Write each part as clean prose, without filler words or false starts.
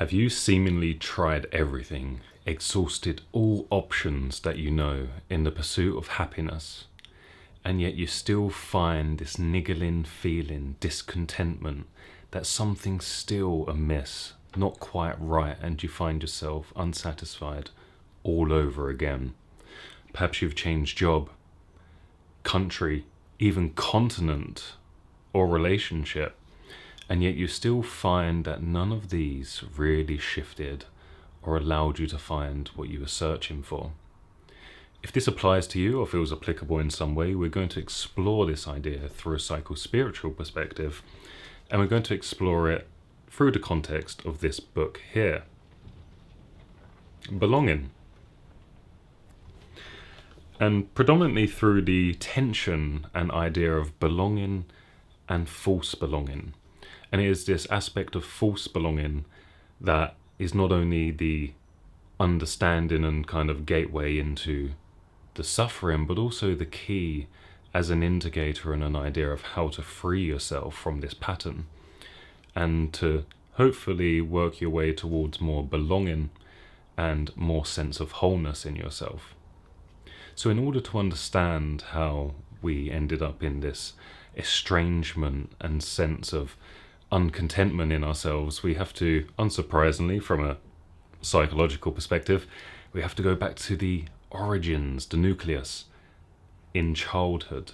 Have you seemingly tried everything, exhausted all options that you know in the pursuit of happiness, and yet you still find this niggling feeling, discontentment, that something's still amiss, not quite right, and you find yourself unsatisfied all over again? Perhaps you've changed job, country, even continent or relationship, and yet you still find that none of these really shifted or allowed you to find what you were searching for. If this applies to you or feels applicable in some way, we're going to explore this idea through a psycho-spiritual perspective, and we're going to explore it through the context of this book here. Belonging. And predominantly through the tension and idea of belonging and false belonging. And it is this aspect of false belonging that is not only the understanding and kind of gateway into the suffering, but also the key as an indicator and an idea of how to free yourself from this pattern and to hopefully work your way towards more belonging and more sense of wholeness in yourself. So in order to understand how we ended up in this estrangement and sense of uncontentment in ourselves, we have to, unsurprisingly, from a psychological perspective, we have to go back to the origins, the nucleus, in childhood.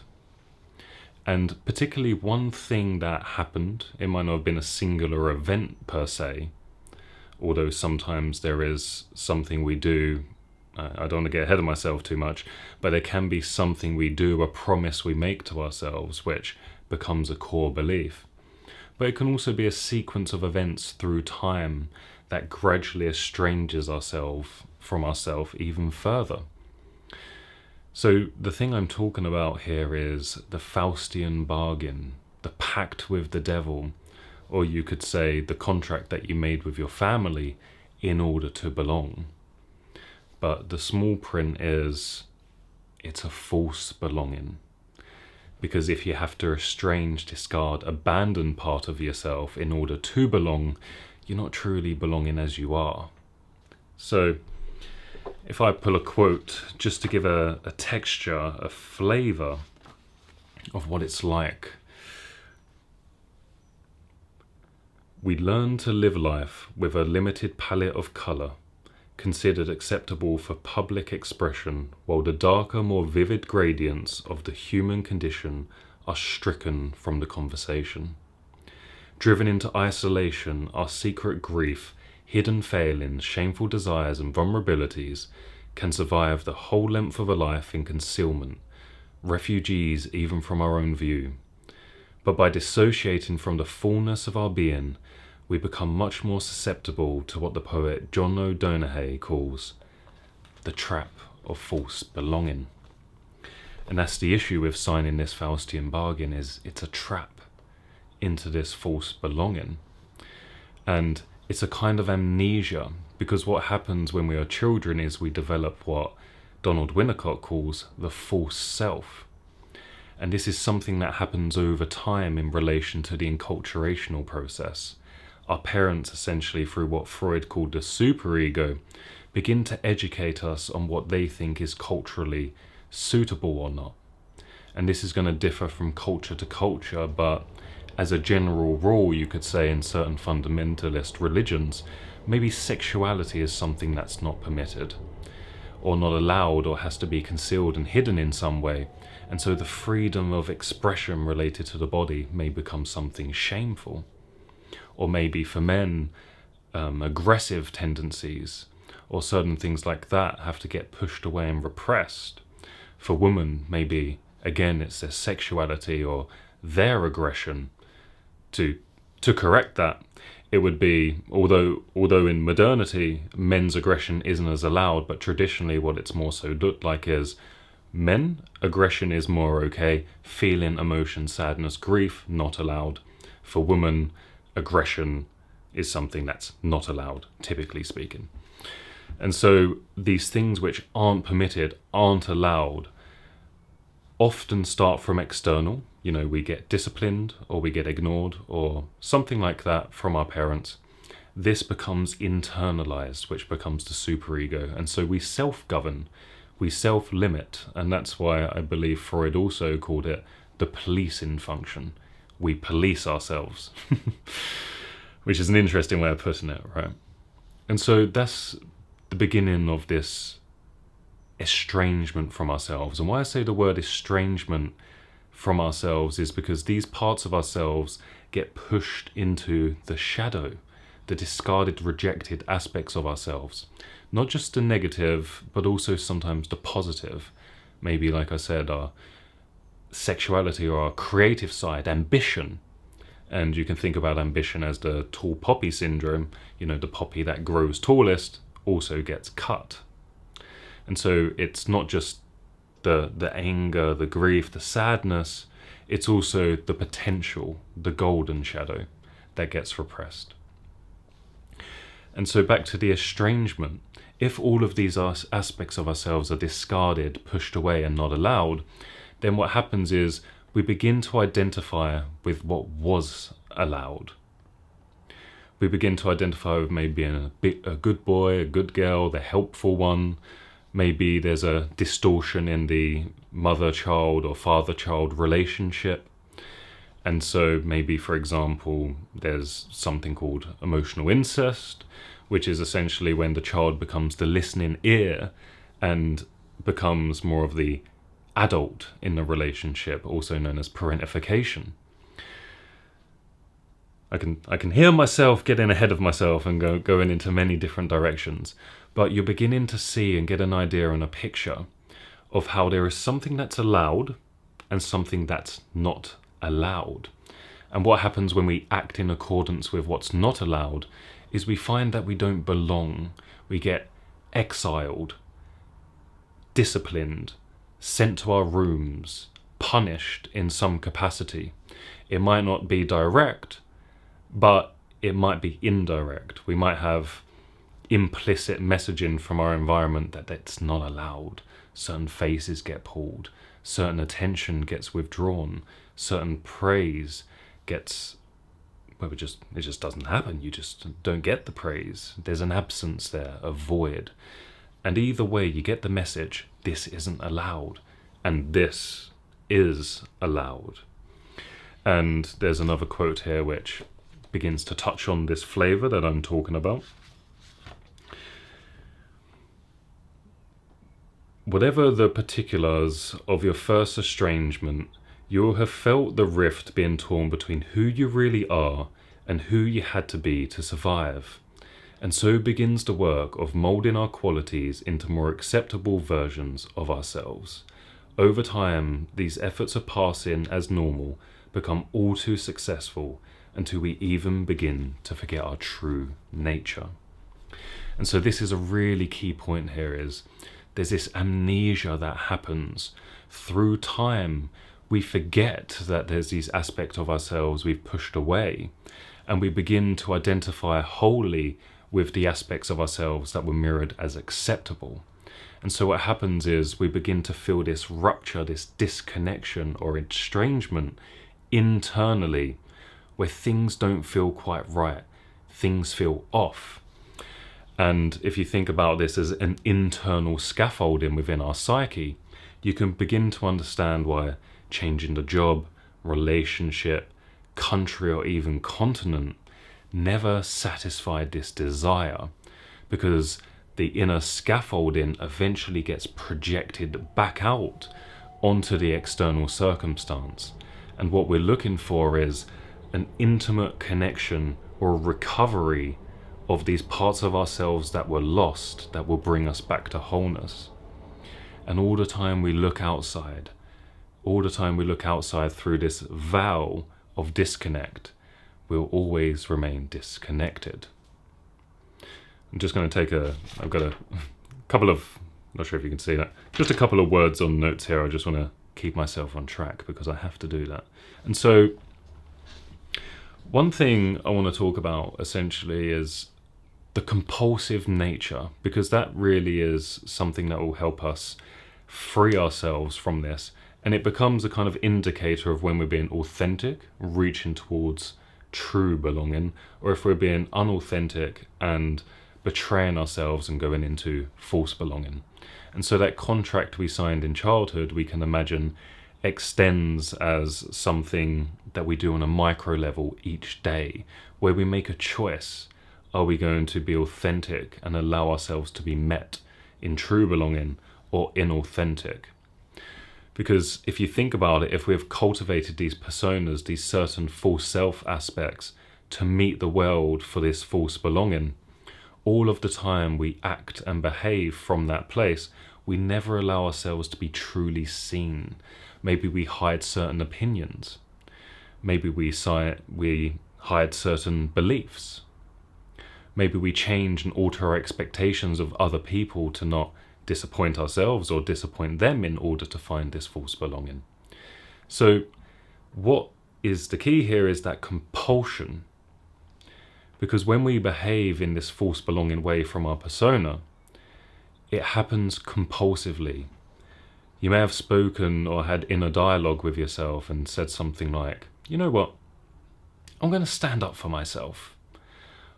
And particularly one thing that happened, it might not have been a singular event per se, although sometimes there is something we do, I don't want to get ahead of myself too much, but there can be something we do, a promise we make to ourselves, which becomes a core belief. But it can also be a sequence of events through time that gradually estranges ourselves from ourselves even further. So the thing I'm talking about here is the Faustian bargain, the pact with the devil, or you could say the contract that you made with your family in order to belong. But the small print is, it's a false belonging. Because if you have to estrange, discard, abandon part of yourself in order to belong, you're not truly belonging as you are. So if I pull a quote just to give a texture, a flavor of what it's like. We learn to live life with a limited palette of color, considered acceptable for public expression, while the darker, more vivid gradients of the human condition are stricken from the conversation. Driven into isolation, our secret grief, hidden failings, shameful desires and vulnerabilities can survive the whole length of a life in concealment, refugees even from our own view. But by dissociating from the fullness of our being, we become much more susceptible to what the poet John O'Donoghue calls the trap of false belonging. And that's the issue with signing this Faustian bargain, is it's a trap into this false belonging. And it's a kind of amnesia, because what happens when we are children is we develop what Donald Winnicott calls the false self. And this is something that happens over time in relation to the enculturational process. Our parents, essentially through what Freud called the superego, begin to educate us on what they think is culturally suitable or not. And this is going to differ from culture to culture, but as a general rule, you could say in certain fundamentalist religions, maybe sexuality is something that's not permitted, or not allowed, or has to be concealed and hidden in some way. And so the freedom of expression related to the body may become something shameful. Or maybe for men, aggressive tendencies or certain things like that have to get pushed away and repressed. For women, maybe, again, it's their sexuality or their aggression. To correct that, it would be, although in modernity, men's aggression isn't as allowed, but traditionally what it's more so looked like is men, aggression is more okay, feeling emotion, sadness, grief, not allowed. For women, aggression is something that's not allowed, typically speaking. And so these things which aren't permitted, aren't allowed, often start from external. You know, we get disciplined or we get ignored or something like that from our parents. this becomes internalized, which becomes the superego. And so we self-govern, we self-limit. And that's why I believe Freud also called it the policing function. We police ourselves, which is an interesting way of putting it, right? And so that's the beginning of this estrangement from ourselves. And why I say the word estrangement from ourselves is because these parts of ourselves get pushed into the shadow, the discarded, rejected aspects of ourselves. Not just the negative, but also sometimes the positive. Maybe, like I said, our sexuality or our creative side, ambition. And you can think about ambition as the tall poppy syndrome. You know, the poppy that grows tallest also gets cut. And so it's not just the anger, the grief, the sadness, it's also the potential, the golden shadow that gets repressed. And so back to the estrangement, if all of these aspects of ourselves are discarded, pushed away and not allowed, then what happens is we begin to identify with what was allowed. We begin to identify with maybe a good boy, a good girl, the helpful one. Maybe there's a distortion in the mother-child or father-child relationship. And so maybe, for example, there's something called emotional incest, which is essentially when the child becomes the listening ear and becomes more of the adult in the relationship, also known as parentification. I can hear myself getting ahead of myself and going into many different directions, but you're beginning to see and get an idea and a picture of how there is something that's allowed and something that's not allowed. And what happens when we act in accordance with what's not allowed is we find that we don't belong. We get exiled, disciplined, sent to our rooms, punished in some capacity. It might not be direct, but it might be indirect. We might have implicit messaging from our environment that it's not allowed. Certain faces get pulled, certain attention gets withdrawn, certain praise gets, well, it just doesn't happen. You just don't get the praise. There's an absence there, a void. And either way, you get the message, this isn't allowed, and this is allowed. And there's another quote here which begins to touch on this flavor that I'm talking about. Whatever the particulars of your first estrangement, you will have felt the rift being torn between who you really are and who you had to be to survive. And so begins the work of moulding our qualities into more acceptable versions of ourselves. Over time, these efforts of passing as normal become all too successful until we even begin to forget our true nature. And so this is a really key point here, is there's this amnesia that happens through time. We forget that there's these aspects of ourselves we've pushed away, and we begin to identify wholly with the aspects of ourselves that were mirrored as acceptable. And so what happens is we begin to feel this rupture, this disconnection or estrangement internally, where things don't feel quite right, things feel off. And if you think about this as an internal scaffolding within our psyche, you can begin to understand why changing the job, relationship, country, or even continent never satisfied this desire, because the inner scaffolding eventually gets projected back out onto the external circumstance. And what we're looking for is an intimate connection or recovery of these parts of ourselves that were lost, that will bring us back to wholeness. And all the time we look outside, through this vow of disconnect, we'll always remain disconnected. I'm just going to I've got a couple of, not sure if you can see that, just a couple of words on notes here. I just want to keep myself on track because I have to do that. And so one thing I want to talk about essentially is the compulsive nature, because that really is something that will help us free ourselves from this. And it becomes a kind of indicator of when we're being authentic, reaching towards true belonging, or if we're being unauthentic and betraying ourselves and going into false belonging. And so that contract we signed in childhood, we can imagine, extends as something that we do on a micro level each day, where we make a choice. Are we going to be authentic and allow ourselves to be met in true belonging, or inauthentic? Because if you think about it, if we've cultivated these personas, these certain false self aspects to meet the world for this false belonging, all of the time we act and behave from that place. We never allow ourselves to be truly seen. Maybe we hide certain opinions. Maybe we hide certain beliefs. Maybe we change and alter our expectations of other people to not disappoint ourselves or disappoint them in order to find this false belonging. So what is the key here is that compulsion. Because when we behave in this false belonging way from our persona, it happens compulsively. You may have spoken or had inner dialogue with yourself and said something like, you know what, I'm going to stand up for myself.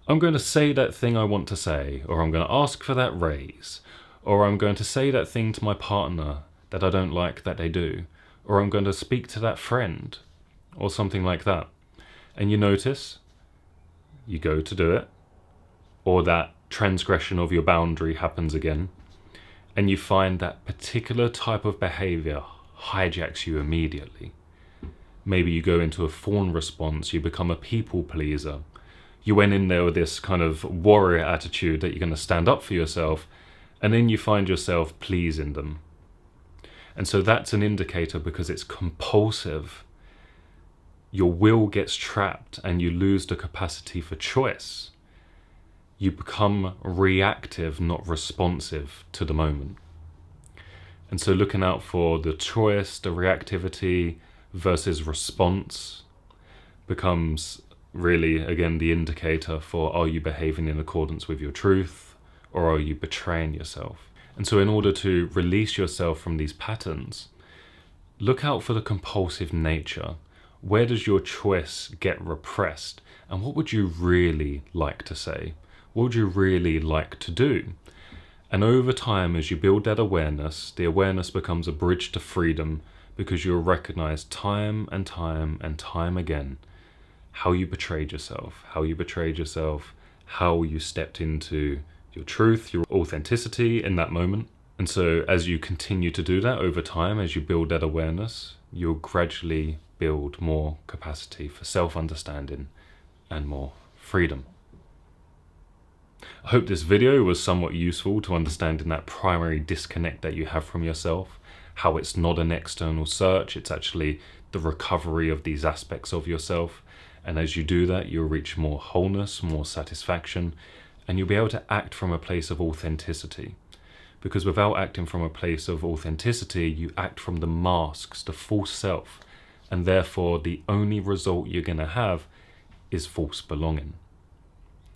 I'm going to say that thing I want to say, or I'm going to ask for that raise, or I'm going to say that thing to my partner that I don't like that they do, or I'm going to speak to that friend, or something like that. And you notice, you go to do it, or that transgression of your boundary happens again, and you find that particular type of behavior hijacks you immediately. Maybe you go into a fawn response, you become a people pleaser. You went in there with this kind of warrior attitude that you're going to stand up for yourself, and then you find yourself pleasing them. And so that's an indicator, because it's compulsive. Your will gets trapped and you lose the capacity for choice. You become reactive, not responsive to the moment. And so looking out for the choice, the reactivity versus response becomes really, again, the indicator for, are you behaving in accordance with your truth, or are you betraying yourself? And so in order to release yourself from these patterns, look out for the compulsive nature. Where does your choice get repressed? And what would you really like to say? What would you really like to do? And over time, as you build that awareness, the awareness becomes a bridge to freedom, because you'll recognize time and time and time again how you betrayed yourself, how you stepped into your truth, your authenticity in that moment. And so as you continue to do that over time, as you build that awareness, you'll gradually build more capacity for self-understanding and more freedom. I hope this video was somewhat useful to understanding that primary disconnect that you have from yourself, how it's not an external search, it's actually the recovery of these aspects of yourself. And as you do that, you'll reach more wholeness, more satisfaction, and you'll be able to act from a place of authenticity. Because without acting from a place of authenticity, you act from the masks, the false self, and therefore the only result you're going to have is false belonging.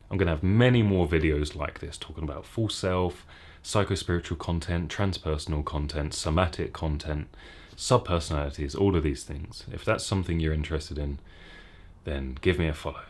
I'm going to have many more videos like this, talking about false self, psychospiritual content, transpersonal content, somatic content, subpersonalities, all of these things. If that's something you're interested in, then give me a follow.